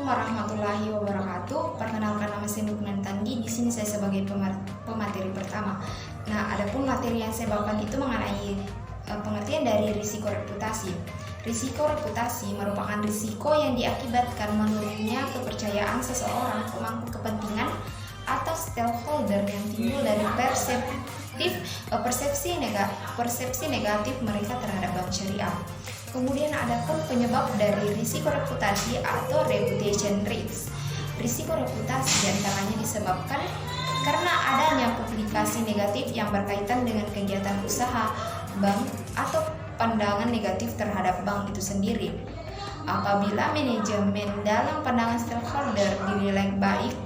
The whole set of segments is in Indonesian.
warahmatullahi wabarakatuh. Perkenalkan, nama saya Nurnan Tandi. Di sini saya sebagai pemateri pertama. Nah, adapun materi yang saya bawakan itu mengenai pengertian dari risiko reputasi. Risiko reputasi merupakan risiko yang diakibatkan menurunnya kepercayaan seseorang, pemangku kepentingan, atau stakeholder yang timbul dari persepsi negatif mereka terhadap bank syariah. Kemudian ada pun penyebab dari risiko reputasi atau reputation risk. Risiko reputasi diantaranya disebabkan karena adanya publikasi negatif yang berkaitan dengan kegiatan usaha bank atau pandangan negatif terhadap bank itu sendiri. Apabila manajemen dalam pandangan stakeholder dinilai baik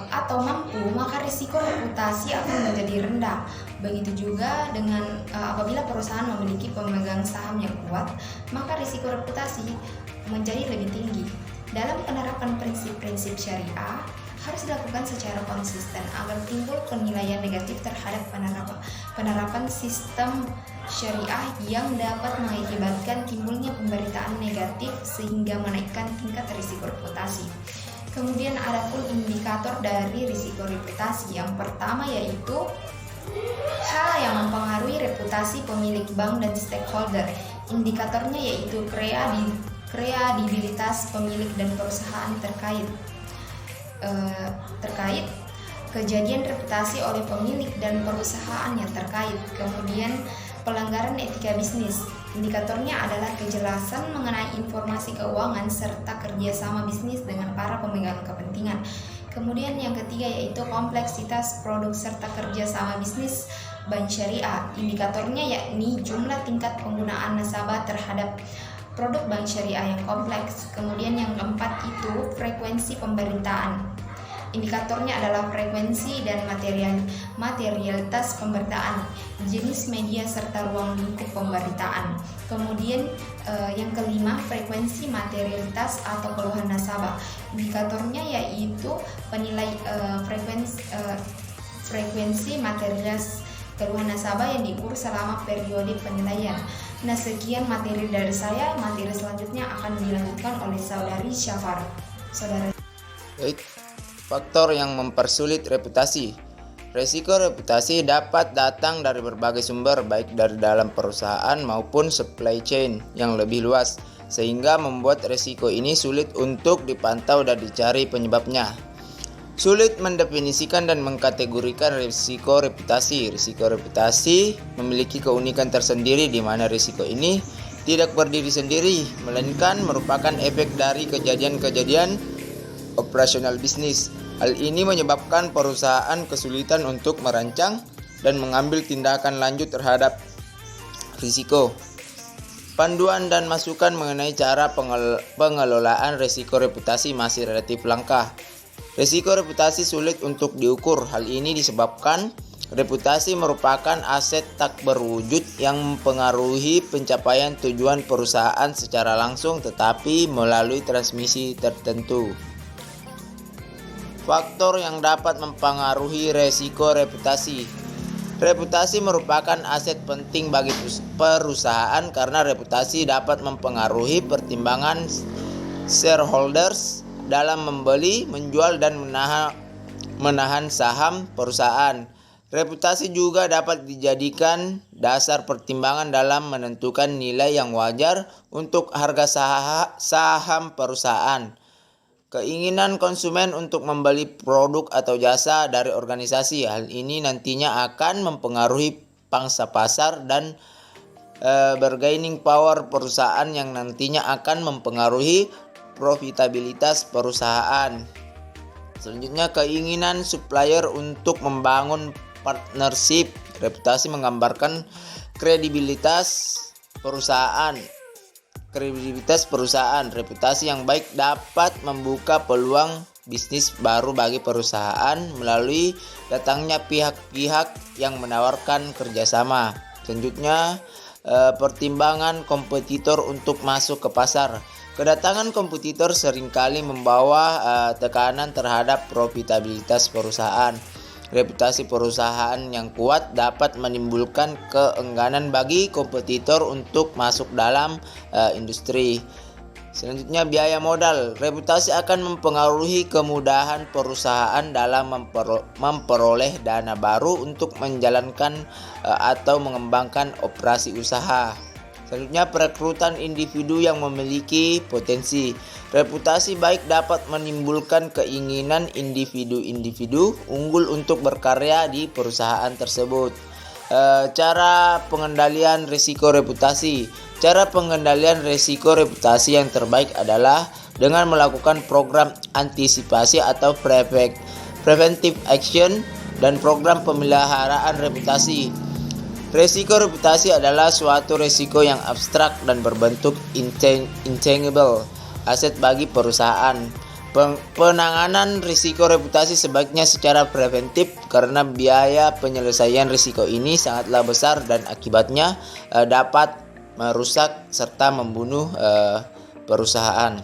atau mampu, maka risiko reputasi akan menjadi rendah. Begitu juga dengan apabila perusahaan memiliki pemegang saham yang kuat, maka risiko reputasi menjadi lebih tinggi. Dalam penerapan prinsip-prinsip syariah harus dilakukan secara konsisten agar timbul penilaian negatif terhadap penerapan sistem syariah yang dapat mengakibatkan timbulnya pemberitaan negatif sehingga menaikkan tingkat risiko reputasi. Kemudian ada pun indikator dari risiko reputasi. Yang pertama yaitu hal yang mempengaruhi reputasi pemilik bank dan stakeholder. Indikatornya yaitu kredibilitas pemilik dan perusahaan terkait kejadian reputasi oleh pemilik dan perusahaan yang terkait. Kemudian pelanggaran etika bisnis. Indikatornya adalah kejelasan mengenai informasi keuangan serta kerjasama bisnis dengan para pemegang kepentingan. Kemudian yang ketiga yaitu kompleksitas produk serta kerjasama bisnis bank syariah. Indikatornya yakni jumlah tingkat penggunaan nasabah terhadap produk bank syariah yang kompleks. Kemudian yang keempat itu frekuensi pemberitaan. Indikatornya adalah frekuensi dan materialitas pemberitaan, jenis media serta ruang lingkup pemberitaan. Kemudian yang kelima, frekuensi materialitas atau keluhan nasabah. Indikatornya yaitu frekuensi materialitas keluhan nasabah yang diukur selama periode penilaian. Nah, sekian materi dari saya. Materi selanjutnya akan dilanjutkan oleh saudari Syafar. Baik. Faktor yang mempersulit reputasi. Risiko reputasi dapat datang dari berbagai sumber, baik dari dalam perusahaan maupun supply chain yang lebih luas, sehingga membuat risiko ini sulit untuk dipantau dan dicari penyebabnya. Sulit mendefinisikan dan mengkategorikan risiko reputasi. Risiko reputasi memiliki keunikan tersendiri di mana risiko ini tidak berdiri sendiri, melainkan merupakan efek dari kejadian-kejadian operasional bisnis. Hal ini menyebabkan perusahaan kesulitan untuk merancang dan mengambil tindakan lanjut terhadap risiko. Panduan dan masukan mengenai cara pengelolaan risiko reputasi masih relatif langka. Risiko reputasi sulit untuk diukur. Hal ini disebabkan reputasi merupakan aset tak berwujud yang mempengaruhi pencapaian tujuan perusahaan secara langsung, tetapi melalui transmisi tertentu. Faktor yang dapat mempengaruhi resiko reputasi. Reputasi merupakan aset penting bagi perusahaan karena reputasi dapat mempengaruhi pertimbangan shareholders dalam membeli, menjual, dan menahan saham perusahaan. Reputasi juga dapat dijadikan dasar pertimbangan dalam menentukan nilai yang wajar untuk harga saham perusahaan. Keinginan konsumen untuk membeli produk atau jasa dari organisasi. Hal ini nantinya akan mempengaruhi pangsa pasar dan bargaining power perusahaan yang nantinya akan mempengaruhi profitabilitas perusahaan. Selanjutnya, keinginan supplier untuk membangun partnership. Reputasi menggambarkan kredibilitas perusahaan. Reputasi yang baik dapat membuka peluang bisnis baru bagi perusahaan melalui datangnya pihak-pihak yang menawarkan kerjasama. Selanjutnya, pertimbangan kompetitor untuk masuk ke pasar. Kedatangan kompetitor seringkali membawa tekanan terhadap profitabilitas perusahaan. Reputasi perusahaan yang kuat dapat menimbulkan keengganan bagi kompetitor untuk masuk dalam industri. Selanjutnya, biaya modal. Reputasi akan mempengaruhi kemudahan perusahaan dalam memperoleh dana baru untuk menjalankan atau mengembangkan operasi usaha. Selanjutnya, perekrutan individu yang memiliki potensi. Reputasi baik dapat menimbulkan keinginan individu-individu unggul untuk berkarya di perusahaan tersebut. Cara pengendalian risiko reputasi. Cara pengendalian risiko reputasi yang terbaik adalah dengan melakukan program antisipasi atau preventive action dan program pemeliharaan reputasi. Risiko reputasi adalah suatu risiko yang abstrak dan berbentuk intangible aset bagi perusahaan. Penanganan risiko reputasi sebaiknya secara preventif karena biaya penyelesaian risiko ini sangatlah besar dan akibatnya dapat merusak serta membunuh perusahaan.